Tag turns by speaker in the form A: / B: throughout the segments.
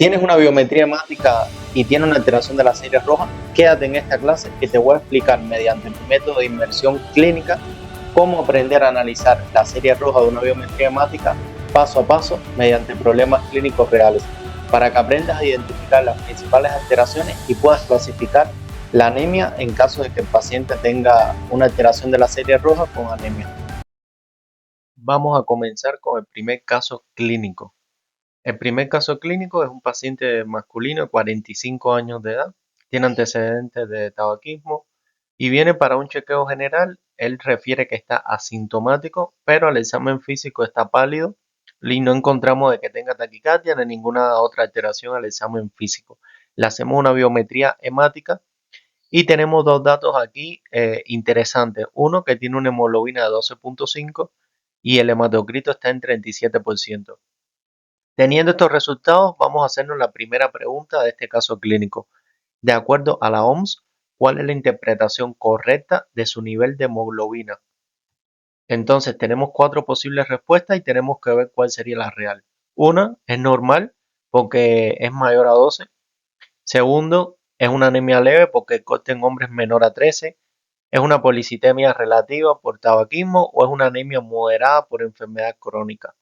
A: Tienes una biometría hemática y tienes una alteración de la serie roja, quédate en esta clase que te voy a explicar mediante mi método de inmersión clínica cómo aprender a analizar la serie roja de una biometría hemática paso a paso mediante problemas clínicos reales, para que aprendas a identificar las principales alteraciones y puedas clasificar la anemia en caso de que el paciente tenga una alteración de la serie roja con anemia. Vamos a comenzar con el primer caso clínico. El primer caso clínico es un paciente masculino de 45 años de edad, tiene antecedentes de tabaquismo y viene para un chequeo general. Él refiere que está asintomático, pero al examen físico está pálido y no encontramos de que tenga taquicardia ni ninguna otra alteración al examen físico. Le hacemos una biometría hemática y tenemos dos datos aquí interesantes. Uno, que tiene una hemoglobina de 12.5 y el hematocrito está en 37%. Teniendo estos resultados, vamos a hacernos la primera pregunta de este caso clínico. De acuerdo a la OMS, ¿cuál es la interpretación correcta de su nivel de hemoglobina? Entonces, tenemos cuatro posibles respuestas y tenemos que ver cuál sería la real. Una es normal porque es mayor a 12. Segundo, es una anemia leve porque el corte en hombres es menor a 13. Es una policitemia relativa por tabaquismo o es una anemia moderada por enfermedad crónica.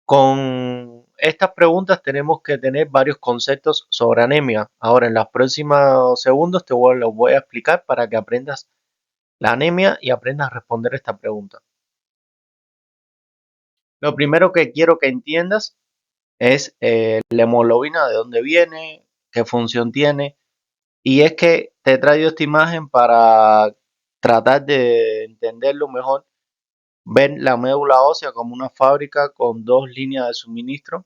A: Con estas preguntas tenemos que tener varios conceptos sobre anemia. Ahora, en los próximos segundos los voy a explicar para que aprendas la anemia y aprendas a responder esta pregunta. Lo primero que quiero que entiendas es la hemoglobina, de dónde viene, qué función tiene. Y es que te he traído esta imagen para tratar de entenderlo mejor. Ven la médula ósea como una fábrica con dos líneas de suministro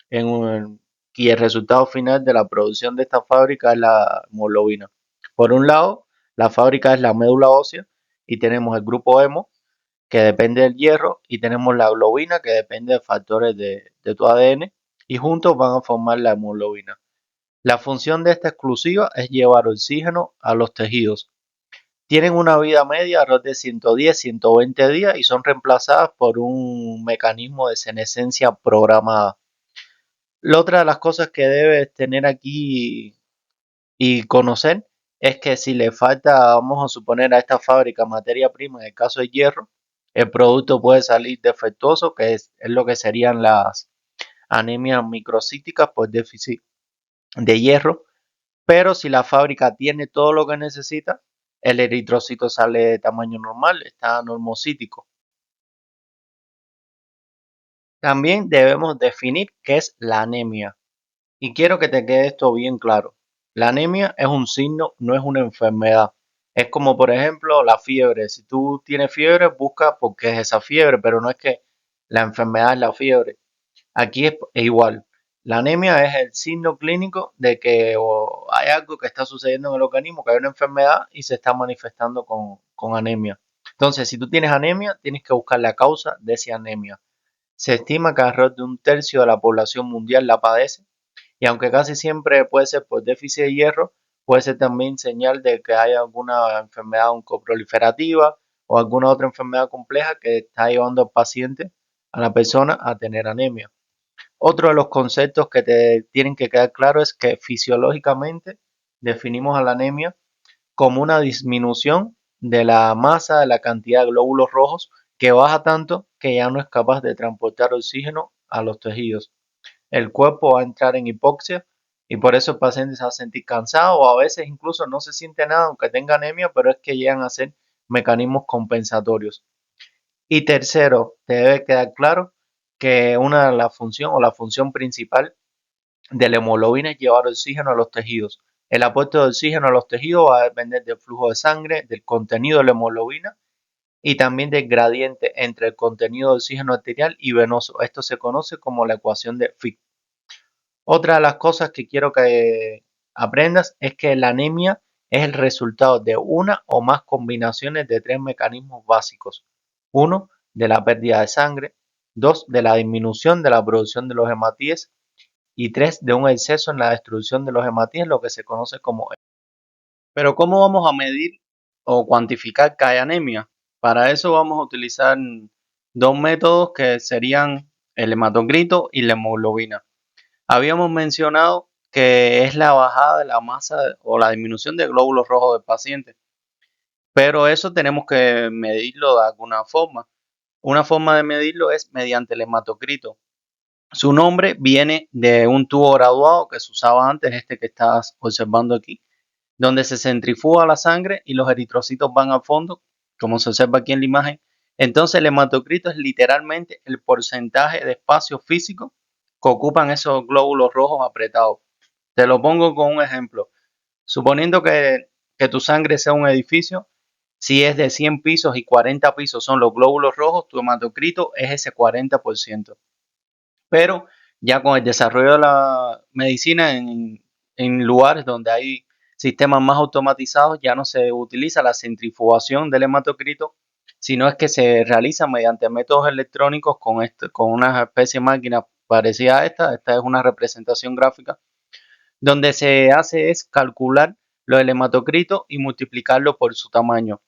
A: y el resultado final de la producción de esta fábrica es la hemoglobina. Por un lado, la fábrica es la médula ósea y tenemos el grupo hemo, que depende del hierro, y tenemos la globina, que depende de factores de tu ADN, y juntos van a formar la hemoglobina. La función de esta exclusiva es llevar oxígeno a los tejidos. Tienen una vida media alrededor de 110, 120 días y son reemplazadas por un mecanismo de senescencia programada. La otra de las cosas que debes tener aquí y conocer es que si le falta, vamos a suponer, a esta fábrica materia prima, en el caso de hierro, el producto puede salir defectuoso, que es lo que serían las anemias microcíticas por déficit de hierro. Pero si la fábrica tiene todo lo que necesita, el eritrocito sale de tamaño normal, está normocítico. También debemos definir qué es la anemia. Y quiero que te quede esto bien claro. La anemia es un signo, no es una enfermedad. Es como, por ejemplo, la fiebre. Si tú tienes fiebre, busca por qué es esa fiebre, pero no es que la enfermedad es la fiebre. Aquí es igual. La anemia es el signo clínico de que hay algo que está sucediendo en el organismo, que hay una enfermedad y se está manifestando con anemia. Entonces, si tú tienes anemia, tienes que buscar la causa de esa anemia. Se estima que alrededor de un tercio de la población mundial la padece, y aunque casi siempre puede ser por déficit de hierro, puede ser también señal de que hay alguna enfermedad oncoproliferativa o alguna otra enfermedad compleja que está llevando al paciente, a la persona, a tener anemia. Otro de los conceptos que te tienen que quedar claro es que fisiológicamente definimos a la anemia como una disminución de la masa, de la cantidad de glóbulos rojos, que baja tanto que ya no es capaz de transportar oxígeno a los tejidos. El cuerpo va a entrar en hipoxia y por eso el paciente se va a sentir cansado o a veces incluso no se siente nada aunque tenga anemia, pero es que llegan a ser mecanismos compensatorios. Y tercero, te debe quedar claro que una de las funciones o la función principal de la hemoglobina es llevar oxígeno a los tejidos. El aporte de oxígeno a los tejidos va a depender del flujo de sangre, del contenido de la hemoglobina y también del gradiente entre el contenido de oxígeno arterial y venoso. Esto se conoce como la ecuación de Fick. Otra de las cosas que quiero que aprendas es que la anemia es el resultado de una o más combinaciones de tres mecanismos básicos. Uno, de la pérdida de sangre. Dos, de la disminución de la producción de los hematíes. Y tres, de un exceso en la destrucción de los hematíes, lo que se conoce como... Pero ¿cómo vamos a medir o cuantificar que hay anemia? Para eso vamos a utilizar dos métodos que serían el hematocrito y la hemoglobina. Habíamos mencionado que es la bajada de la masa o la disminución de glóbulos rojos del paciente, pero eso tenemos que medirlo de alguna forma. Una forma de medirlo es mediante el hematocrito. Su nombre viene de un tubo graduado que se usaba antes, este que estás observando aquí, donde se centrifuga la sangre y los eritrocitos van al fondo, como se observa aquí en la imagen. Entonces el hematocrito es literalmente el porcentaje de espacio físico que ocupan esos glóbulos rojos apretados. Te lo pongo con un ejemplo. Suponiendo que tu sangre sea un edificio, si es de 100 pisos y 40 pisos son los glóbulos rojos, tu hematocrito es ese 40%. Pero ya con el desarrollo de la medicina en lugares donde hay sistemas más automatizados, ya no se utiliza la centrifugación del hematocrito, sino es que se realiza mediante métodos electrónicos con una especie de máquina parecida a esta. Esta es una representación gráfica donde se hace es calcular lo del hematocrito y multiplicarlo por su tamaño.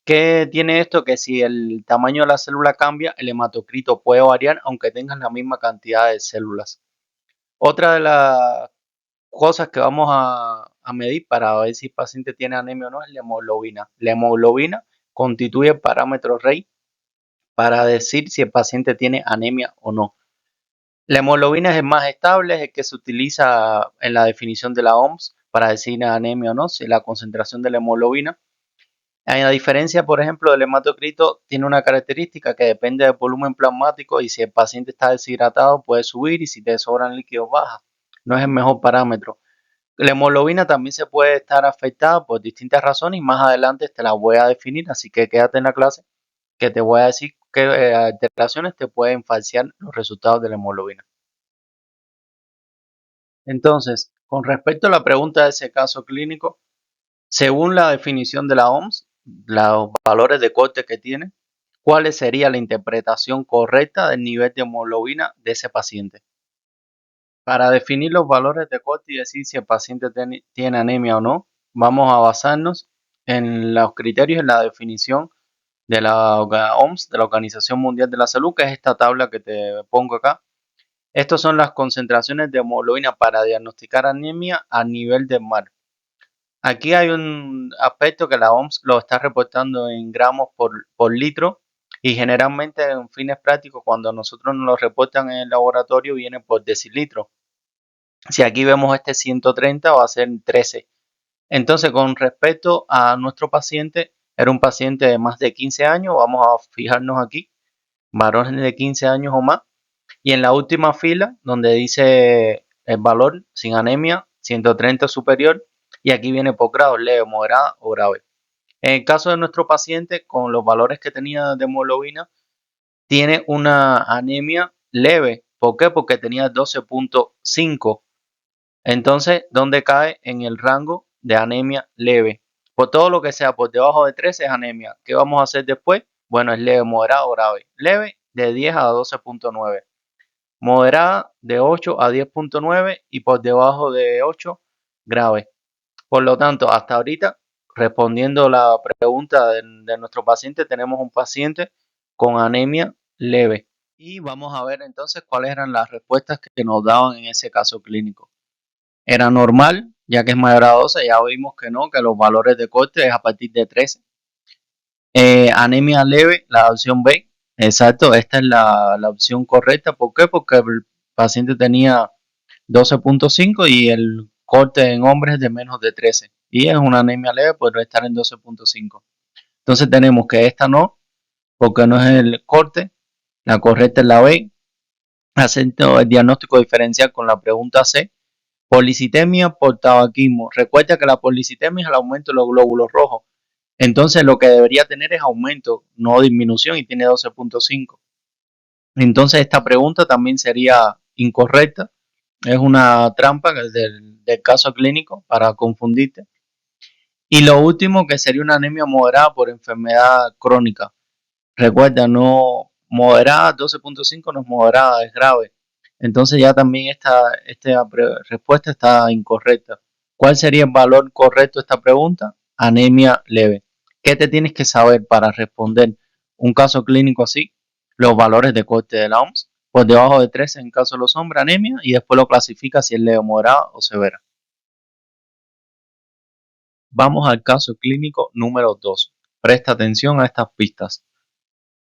A: ¿Qué tiene esto? Que si el tamaño de la célula cambia, el hematocrito puede variar aunque tengas la misma cantidad de células. Otra de las cosas que vamos a medir para ver si el paciente tiene anemia o no es la hemoglobina. La hemoglobina constituye el parámetro rey para decir si el paciente tiene anemia o no. La hemoglobina es el más estable, es el que se utiliza en la definición de la OMS para decir anemia o no, si la concentración de la hemoglobina. A diferencia, por ejemplo, del hematocrito, tiene una característica que depende del volumen plasmático y si el paciente está deshidratado puede subir y si te sobran líquidos baja. No es el mejor parámetro. La hemoglobina también se puede estar afectada por distintas razones y más adelante te las voy a definir, así que quédate en la clase que te voy a decir qué alteraciones te pueden falsear los resultados de la hemoglobina. Entonces, con respecto a la pregunta de ese caso clínico, según la definición de la OMS, los valores de corte que tiene, ¿cuál sería la interpretación correcta del nivel de hemoglobina de ese paciente? Para definir los valores de corte y decir si el paciente tiene anemia o no, vamos a basarnos en los criterios en la definición de la OMS, de la Organización Mundial de la Salud, que es esta tabla que te pongo acá. Estas son las concentraciones de hemoglobina para diagnosticar anemia a nivel del mar. Aquí hay un aspecto que la OMS lo está reportando en gramos por litro y generalmente en fines prácticos cuando nosotros nos lo reportan en el laboratorio viene por decilitro. Si aquí vemos este 130 va a ser 13. Entonces con respecto a nuestro paciente, era un paciente de más de 15 años, vamos a fijarnos aquí, varones de 15 años o más, y en la última fila donde dice el valor sin anemia, 130 superior, y aquí viene por grado, leve, moderada o grave. En el caso de nuestro paciente, con los valores que tenía de hemoglobina, tiene una anemia leve. ¿Por qué? Porque tenía 12.5. Entonces, ¿dónde cae en el rango de anemia leve? Por todo lo que sea por debajo de 13 es anemia. ¿Qué vamos a hacer después? Bueno, es leve, moderado o grave. Leve de 10 a 12.9. Moderada de 8 a 10.9 y por debajo de 8 grave. Por lo tanto, hasta ahorita, respondiendo la pregunta de nuestro paciente, tenemos un paciente con anemia leve. Y vamos a ver entonces cuáles eran las respuestas que nos daban en ese caso clínico. Era normal, ya que es mayor a 12, ya vimos que no, que los valores de corte es a partir de 13. Anemia leve, la opción B. Exacto, esta es la opción correcta. ¿Por qué? Porque el paciente tenía 12.5 y el corte en hombres es de menos de 13. Y es una anemia leve, podría estar en 12.5. Entonces tenemos que esta no, porque no es el corte. La correcta es la B. Haciendo el diagnóstico diferencial con la pregunta C. Policitemia por tabaquismo. Recuerda que la policitemia es el aumento de los glóbulos rojos. Entonces lo que debería tener es aumento, no disminución, y tiene 12.5. Entonces esta pregunta también sería incorrecta. Es una trampa del caso clínico para confundirte. Y lo último que sería una anemia moderada por enfermedad crónica. Recuerda, no moderada, 12.5 no es moderada, es grave. Entonces ya también esta respuesta está incorrecta. ¿Cuál sería el valor correcto de esta pregunta? Anemia leve. ¿Qué te tienes que saber para responder un caso clínico así? Los valores de corte de la OMS, Por debajo de 13 en caso de los hombres, anemia, y después lo clasifica si es leve, moderada o severa. Vamos al caso clínico número 2. Presta atención a estas pistas.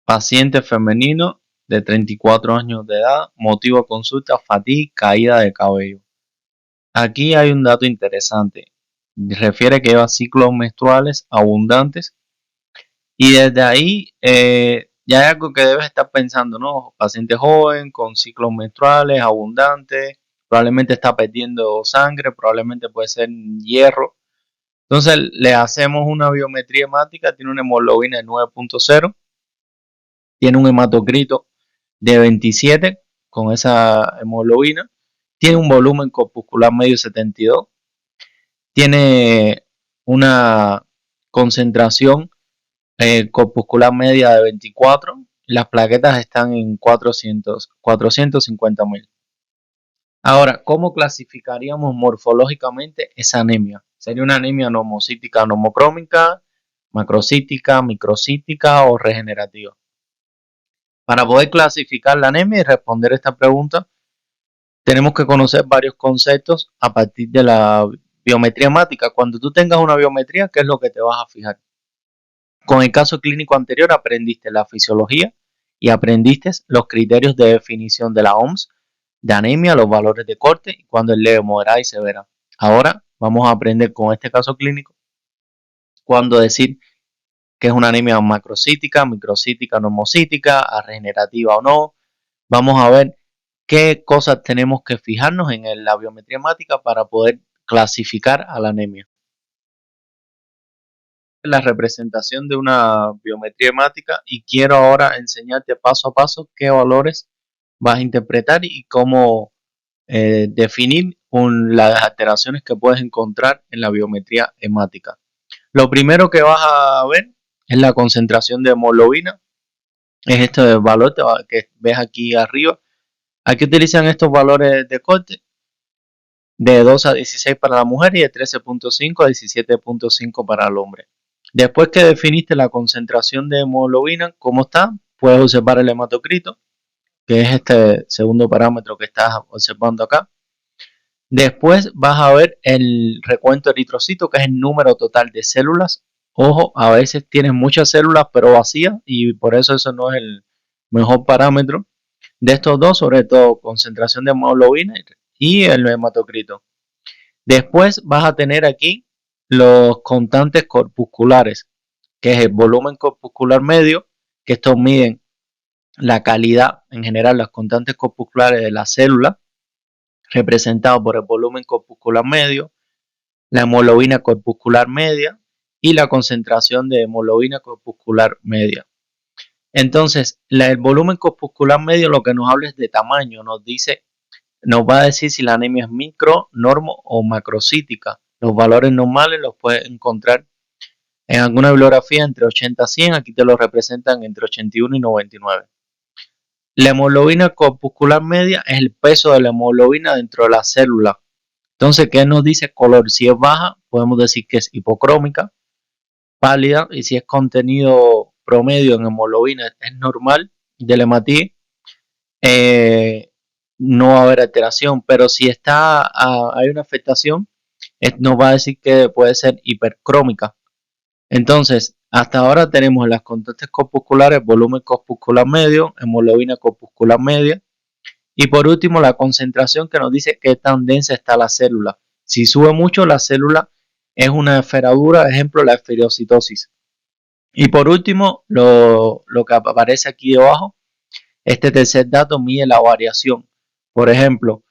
A: Paciente femenino de 34 años de edad, motivo de consulta, fatiga, caída de cabello. Aquí hay un dato interesante. Refiere que lleva ciclos menstruales abundantes y desde ahí ya hay algo que debes estar pensando, ¿no? Paciente joven con ciclos menstruales abundantes, probablemente está perdiendo sangre, probablemente puede ser hierro. Entonces le hacemos una biometría hemática, tiene una hemoglobina de 9.0, tiene un hematocrito de 27 con esa hemoglobina, tiene un volumen corpuscular medio 72, tiene una concentración corpuscular media de 24, las plaquetas están en 450.000. Ahora, ¿cómo clasificaríamos morfológicamente esa anemia? ¿Sería una anemia normocítica, normocrómica, macrocítica, microcítica o regenerativa? Para poder clasificar la anemia y responder esta pregunta, tenemos que conocer varios conceptos a partir de la biometría hemática. Cuando tú tengas una biometría, ¿qué es lo que te vas a fijar? Con el caso clínico anterior aprendiste la fisiología y aprendiste los criterios de definición de la OMS, de anemia, los valores de corte y cuando es leve, moderada y severa. Ahora vamos a aprender con este caso clínico cuándo decir que es una anemia macrocítica, microcítica, normocítica, regenerativa o no. Vamos a ver qué cosas tenemos que fijarnos en la biometría hemática para poder clasificar a la anemia. La representación de una biometría hemática y quiero ahora enseñarte paso a paso qué valores vas a interpretar y cómo definir las alteraciones que puedes encontrar en la biometría hemática. Lo primero que vas a ver es la concentración de hemoglobina, es este valor que ves aquí arriba. Aquí utilizan estos valores de corte de 2 a 16 para la mujer y de 13.5 a 17.5 para el hombre. Después que definiste la concentración de hemoglobina, ¿cómo está? Puedes observar el hematocrito, que es este segundo parámetro que estás observando acá. Después vas a ver el recuento eritrocito, que es el número total de células. Ojo, a veces tienes muchas células pero vacías y por eso no es el mejor parámetro. De estos dos, sobre todo concentración de hemoglobina y el hematocrito. Después vas a tener aquí los constantes corpusculares, que es el volumen corpuscular medio, que estos miden la calidad en general, las constantes corpusculares de la célula, representado por el volumen corpuscular medio, la hemoglobina corpuscular media y la concentración de hemoglobina corpuscular media. Entonces, el volumen corpuscular medio lo que nos habla es de tamaño, nos va a decir si la anemia es micro, normo o macrocítica. Los valores normales los puedes encontrar en alguna bibliografía entre 80 a 100, aquí te lo representan entre 81 y 99. La hemoglobina corpuscular media es el peso de la hemoglobina dentro de la célula. Entonces, ¿qué nos dice color? Si es baja, podemos decir que es hipocrómica, pálida, y si es contenido promedio en hemoglobina es normal del hematíes, no va a haber alteración, pero si hay una afectación, nos va a decir que puede ser hipercrómica. Entonces, hasta ahora tenemos las constantes corpusculares, volumen corpuscular medio, hemoglobina corpuscular media, y por último la concentración que nos dice qué tan densa está la célula. Si sube mucho, la célula es una esferadura, ejemplo, la esferocitosis. Y por último, lo que aparece aquí debajo, este tercer dato mide la variación. Por ejemplo,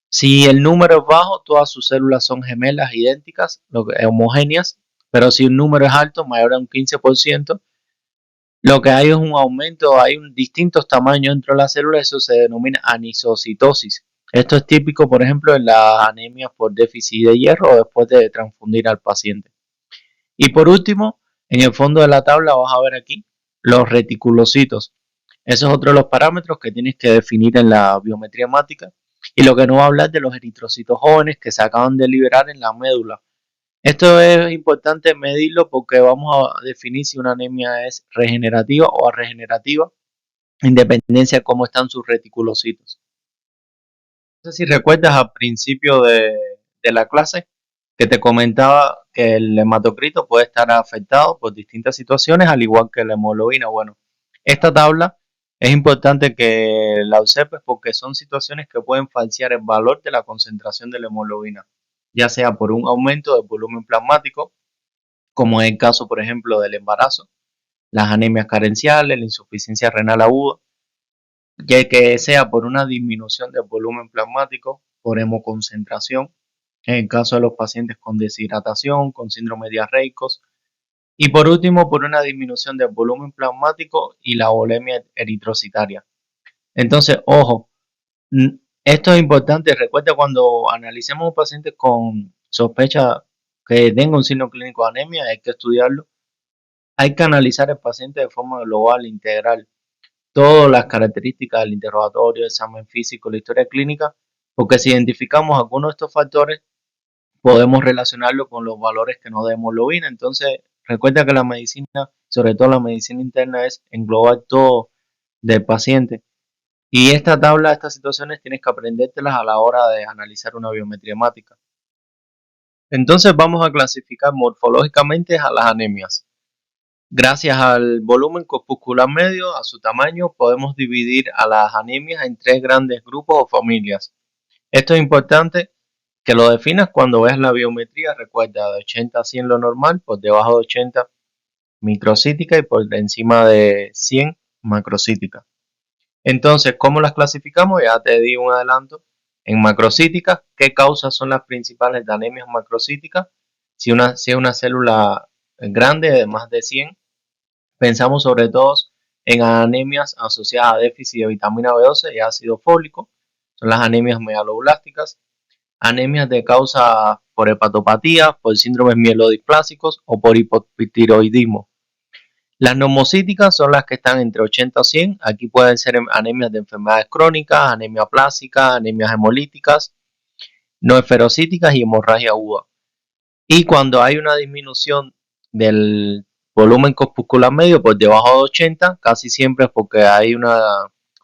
A: si el número es bajo, todas sus células son gemelas, idénticas, homogéneas, pero si un número es alto, mayor a un 15%, lo que hay es un aumento, hay distintos tamaños dentro de la célula, eso se denomina anisocitosis. Esto es típico, por ejemplo, en las anemias por déficit de hierro o después de transfundir al paciente. Y por último, en el fondo de la tabla vas a ver aquí los reticulocitos. Eso es otro de los parámetros que tienes que definir en la biometría hemática. Y lo que no va a hablar de los eritrocitos jóvenes que se acaban de liberar en la médula. Esto es importante medirlo porque vamos a definir si una anemia es regenerativa o regenerativa independencia de cómo están sus reticulocitos. No sé si recuerdas al principio de la clase que te comentaba que el hematocrito puede estar afectado por distintas situaciones, al igual que la hemoglobina. Bueno, esta tabla es importante que la observes porque son situaciones que pueden falsear el valor de la concentración de la hemoglobina, ya sea por un aumento del volumen plasmático, como es el caso, por ejemplo, del embarazo, las anemias carenciales, la insuficiencia renal aguda, ya que sea por una disminución del volumen plasmático, por hemoconcentración, en el caso de los pacientes con deshidratación, con síndrome diarreicos, y por último, por una disminución del volumen plasmático y la volemia eritrocitaria. Entonces, ojo, esto es importante. Recuerda cuando analicemos a un paciente con sospecha que tenga un signo clínico de anemia, hay que estudiarlo. Hay que analizar el paciente de forma global, integral, todas las características del interrogatorio, el examen físico, la historia clínica, porque si identificamos algunos de estos factores, podemos relacionarlo con los valores que nos da hemoglobina. Entonces, recuerda que la medicina, sobre todo la medicina interna, es englobar todo del paciente. Y esta tabla, estas situaciones, tienes que aprendértelas a la hora de analizar una biometría hemática. Entonces, vamos a clasificar morfológicamente a las anemias. Gracias al volumen corpuscular medio, a su tamaño, podemos dividir a las anemias en tres grandes grupos o familias. Esto es importante que lo definas cuando veas la biometría. Recuerda, de 80 a 100 lo normal, por debajo de 80 microcítica y por encima de 100 macrocítica. Entonces, ¿cómo las clasificamos? Ya te di un adelanto. En macrocíticas, ¿qué causas son las principales de anemias macrocíticas? Si es una célula grande de más de 100, pensamos sobre todo en anemias asociadas a déficit de vitamina B12 y ácido fólico. Son las anemias megaloblásticas, anemias de causa por hepatopatía, por síndromes mielodisplásicos o por hipotiroidismo. Las neumocíticas son las que están entre 80 y 100. Aquí pueden ser anemias de enfermedades crónicas, anemia plástica, anemias hemolíticas, no esferocíticas y hemorragia aguda. Y cuando hay una disminución del volumen corpuscular medio por debajo de 80, casi siempre es porque hay una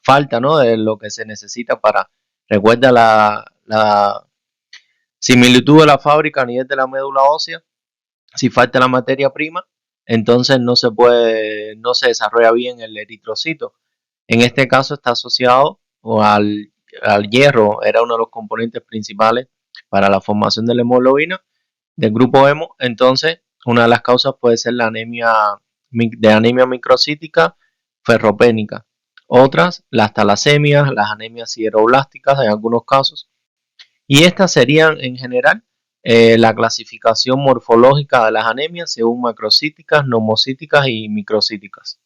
A: falta, ¿no?, de lo que se necesita para, recuerda la similitud de la fábrica a nivel de la médula ósea. Si falta la materia prima, entonces no se desarrolla bien el eritrocito. En este caso está asociado al hierro, era uno de los componentes principales para la formación de la hemoglobina del grupo hemo. Entonces, una de las causas puede ser la anemia microcítica ferropénica. Otras, las talasemias, las anemias sideroblásticas en algunos casos. Y estas serían en general la clasificación morfológica de las anemias según macrocíticas, nomocíticas y microcíticas.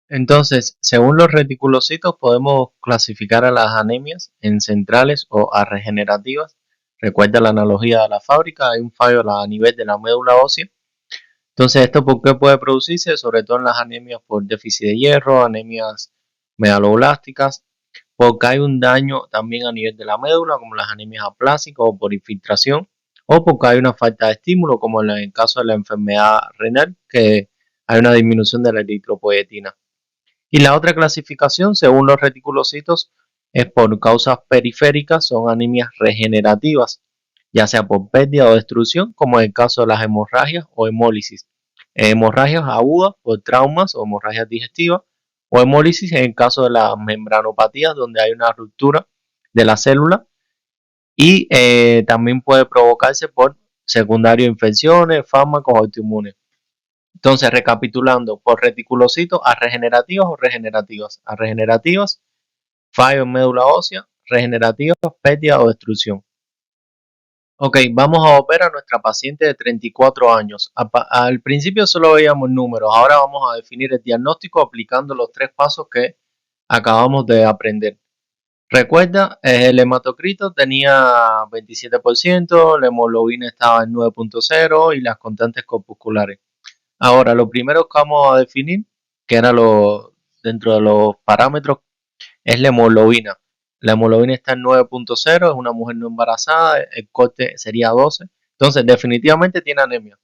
A: Entonces, según los reticulocitos, podemos clasificar a las anemias en centrales o a regenerativas. Recuerda la analogía de la fábrica, hay un fallo a nivel de la médula ósea. Entonces, ¿esto por qué puede producirse? Sobre todo en las anemias por déficit de hierro, anemias megaloblásticas, porque hay un daño también a nivel de la médula, como las anemias aplásicas o por infiltración, o porque hay una falta de estímulo, como en el caso de la enfermedad renal, que hay una disminución de la eritropoyetina. Y la otra clasificación, según los reticulocitos, es por causas periféricas, son anemias regenerativas, ya sea por pérdida o destrucción, como en el caso de las hemorragias o hemólisis. Hemorragias agudas por traumas o hemorragias digestivas, o hemólisis en el caso de las membranopatías, donde hay una ruptura de la célula, y también puede provocarse por secundario infecciones, fármacos autoinmunes. Entonces, recapitulando, por reticulocitos a regenerativas o regenerativas. A regenerativas, fallo en médula ósea; regenerativas, pérdida o destrucción. Ok, vamos a volver a nuestra paciente de 34 años. Al principio solo veíamos números, ahora vamos a definir el diagnóstico aplicando los tres pasos que acabamos de aprender. Recuerda, el hematocrito tenía 27%, la hemoglobina estaba en 9.0 y las constantes corpusculares. Ahora, lo primero que vamos a definir, que era dentro de los parámetros, es la hemoglobina. La hemoglobina está en 9.0, es una mujer no embarazada, el corte sería 12. Entonces, definitivamente tiene anemia.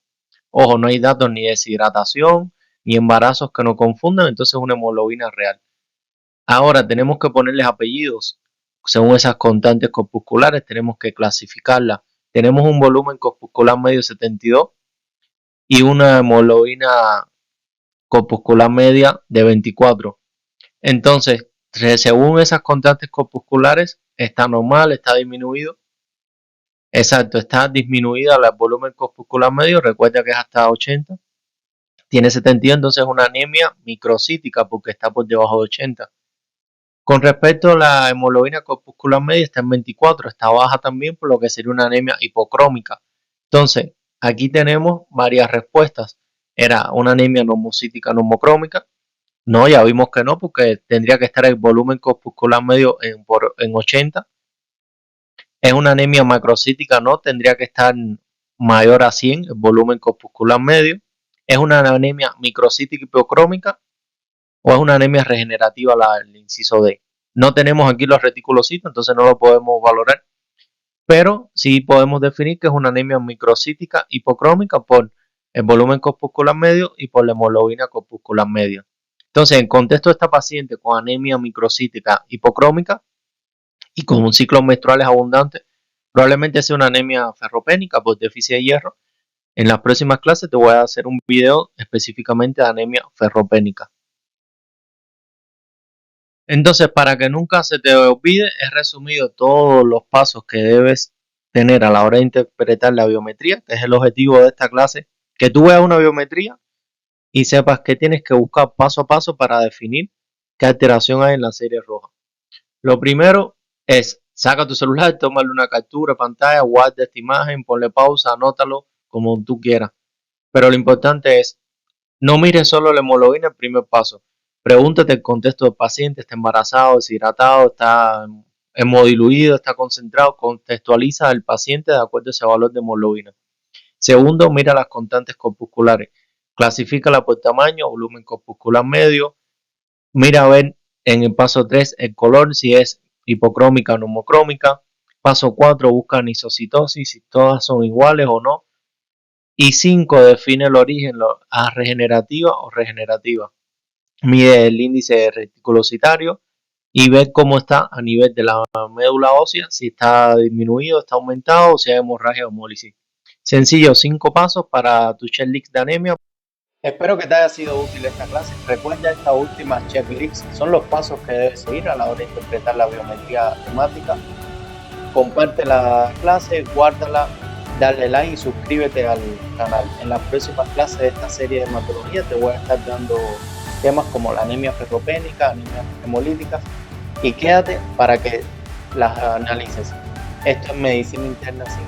A: Ojo, no hay datos ni de deshidratación, y embarazos que no confundan, entonces es una hemoglobina real. Ahora tenemos que ponerles apellidos según esas constantes corpusculares, tenemos que clasificarlas. Tenemos un volumen corpuscular medio 72 y una hemoglobina corpuscular media de 24. Entonces, según esas constantes corpusculares, está normal, está disminuido. Exacto, está disminuida el volumen corpuscular medio, recuerda que es hasta 80. Tiene 72, entonces es una anemia microcítica porque está por debajo de 80. Con respecto a la hemoglobina corpuscular media, está en 24, está baja también, por lo que sería una anemia hipocrómica. Entonces, aquí tenemos varias respuestas. Era una anemia normocítica normocrómica. No, ya vimos que no, porque tendría que estar el volumen corpuscular medio en 80. Es una anemia macrocítica, no, tendría que estar mayor a 100, el volumen corpuscular medio. Es una anemia microcítica hipocrómica o es una anemia regenerativa, el inciso D. No tenemos aquí los reticulocitos, entonces no lo podemos valorar, pero sí podemos definir que es una anemia microcítica hipocrómica por el volumen corpuscular medio y por la hemoglobina corpuscular media. Entonces, en contexto de esta paciente con anemia microcítica hipocrómica y con un ciclo menstruales abundante, probablemente sea una anemia ferropénica por déficit de hierro. En las próximas clases te voy a hacer un video específicamente de anemia ferropénica. Entonces, para que nunca se te olvide, he resumido todos los pasos que debes tener a la hora de interpretar la biometría, que es el objetivo de esta clase, que tú veas una biometría y sepas que tienes que buscar paso a paso para definir qué alteración hay en la serie roja. Lo primero es, saca tu celular, tómale una captura de pantalla, guarda esta imagen, ponle pausa, anótalo como tú quieras. Pero lo importante es, no mires solo la hemoglobina el primer paso. Pregúntate el contexto del paciente, está embarazado, deshidratado, está hemodiluido, está concentrado. Contextualiza al paciente de acuerdo a ese valor de hemoglobina. Segundo, mira las constantes corpusculares. Clasifícala por tamaño, volumen corpuscular medio. Mira a ver en el paso 3 el color, si es hipocrómica o normocrómica. Paso 4, busca anisocitosis, si todas son iguales o no. Y 5, define el origen, a regenerativa o regenerativa. Mide el índice reticulocitario y ve cómo está a nivel de la médula ósea, si está disminuido, está aumentado o si hay hemorragia o hemólisis. Sencillo, 5 pasos para tu checklist de anemia. Espero que te haya sido útil esta clase. Recuerda estas últimas checklists, son los pasos que debes seguir a la hora de interpretar la biometría temática. Comparte la clase, guárdala, dale like y suscríbete al canal. En las próximas clases de esta serie de hematología te voy a estar dando temas como la anemia ferropénica, anemia hemolítica, y quédate para que las analices. Esto es medicina interna sin